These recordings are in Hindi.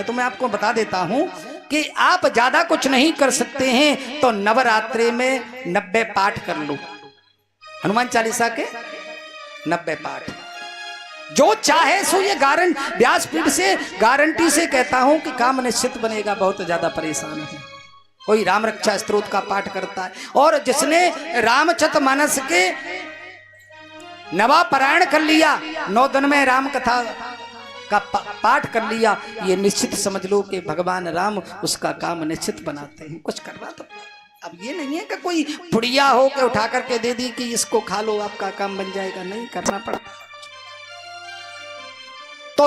ये तो मैं आपको बता देता हूं कि आप ज्यादा कुछ नहीं कर सकते हैं तो नवरात्रि में 90 पाठ कर लो, हनुमान चालीसा के 90 पाठ। जो चाहे सो ये व्यासपीठ से गारंटी से कहता हूं कि काम निश्चित बनेगा। बहुत ज्यादा परेशान है, कोई राम रक्षा स्तोत्र का पाठ करता है, और जिसने रामचरितमानस के नवा पारायण कर लिया, 9 दिन में राम कथा का पाठ कर लिया, ये निश्चित समझ लो कि भगवान राम उसका काम निश्चित बनाते हैं। कुछ करना तो अब ये नहीं है कि कोई पुड़िया हो के उठा करके दे दी कि इसको खा लो आपका काम बन जाएगा, नहीं करना पड़ता। तो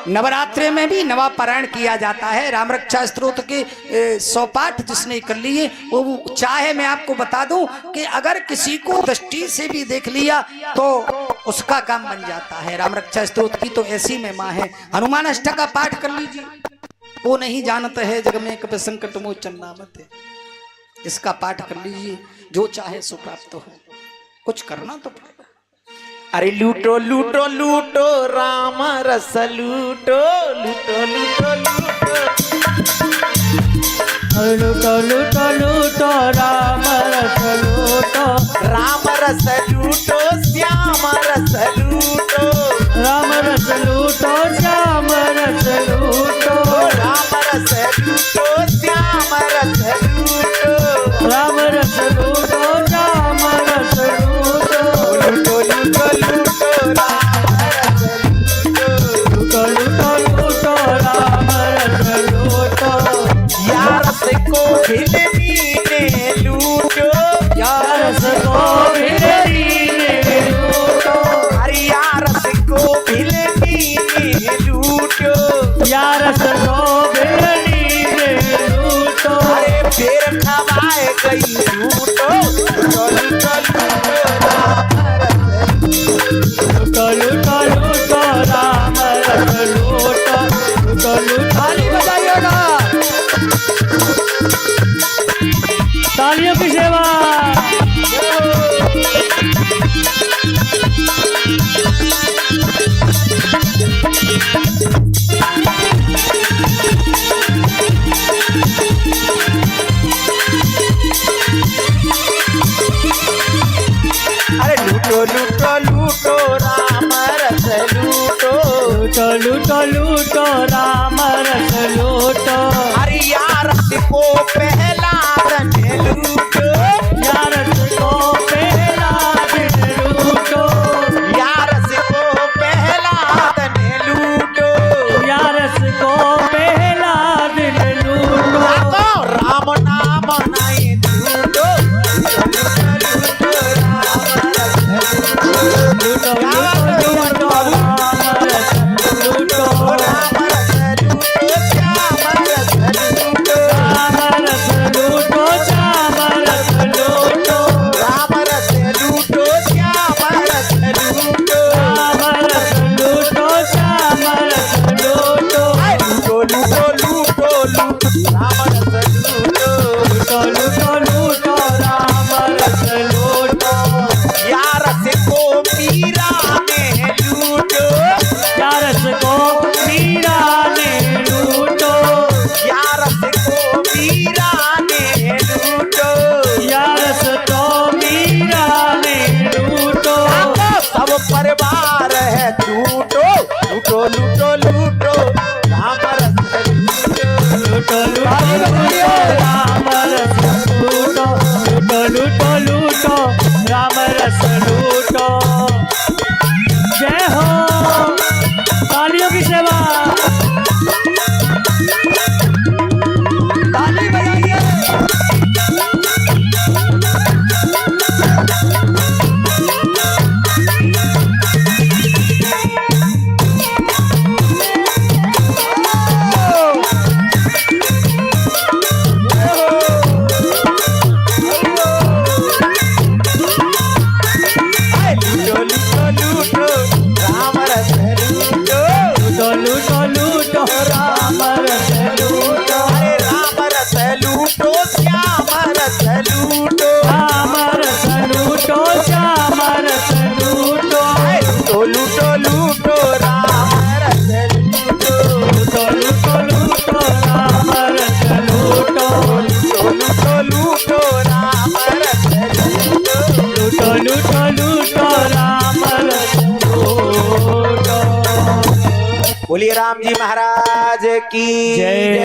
नवरात्रि में भी नवा पारायण किया जाता है। राम रक्षा स्तोत्र के 100 पाठ जिसने कर लिए वो चाहे मैं आपको बता दूं कि अगर किसी को दृष्टि से भी देख लिया तो उसका काम बन जाता है। राम रक्षा स्तोत्र की तो ऐसी महिमा है। हनुमान अष्टक का पाठ कर लीजिए, वो नहीं जानते है जग में कपि संकट मोचन नामत है, इसका पाठ कर लीजिए, जो चाहे सो प्राप्त हो। कुछ करना तो पड़ेगा। अरे लूटो लूटो लूटो राम रस लूटो, लूटो लूटो लूटो, लूटो लूटो लूटो राम रस लूटो, राम रस लूटो, श्याम रस लूटो, राम रस लूटो, श्याम रस लूटो, राम रस लूटो, श्याम रस लूटो, राम रस लूटो, श्याम रस लूटो, लूटो लूटो लूटो राम रस लूटो, लूटो लूटो राम रस लूटो, यार से को भिलनी ने लूटो, यार से को भिलनी ने लूटो, अरे यार से को भिलनी ने लूटो, यार से को भिलनी ने लूटो, अरे फिर खवाए गई लूटो, लूटो लूटो लूटो लूटो लूटो राम रस लूटो, लूटो लूटो। ताली बजाइएगा, तालियों की सेवा। अरे लूटो लूटो लूटो राम रस लूटो, लूटो लूटो लूटो राम रस लूटो, अरे यार को पहला रन लूटो, यार को पहला दिन लूटो, यार को पहला रन लूटो, यार को पहला दिन लूटो, राम नाम नहीं लूटो, लूटो लूटो राम रस लूटो, राम रस लूटो, श्याम रस लूटो, राम रस लूटो, श्याम रस लूटो, राम रस लूटो, श्याम रस लूटो, राम रस लूटो, श्याम रस लूटो, लूटो लूटो लूटो राम रस लूटो, लूटो लूटो राम रस लूटो, यार से को मीरा ने लूटो, यार को मीरा ने लूटो, यार से को मीरा ने लूटो, यार को मीरा ने लूटो, सब परिवार है लूटो, लूटो लूटो लूटो राम रस लूटो, लूटो लूटो राम रस लूटो, लूटो लूटो लूटो राम रस लूटो। जय हो, तालियों की सेवा। ताली बजाइए। लूटो लूटो राम रस लूटो, लूटो लूटो लूटो राम रस लूटो लूटो लूटो राम रस लूटो लूटो लूटो लूटो राम रस लूटो। बोलिए राम जी महाराज की जय।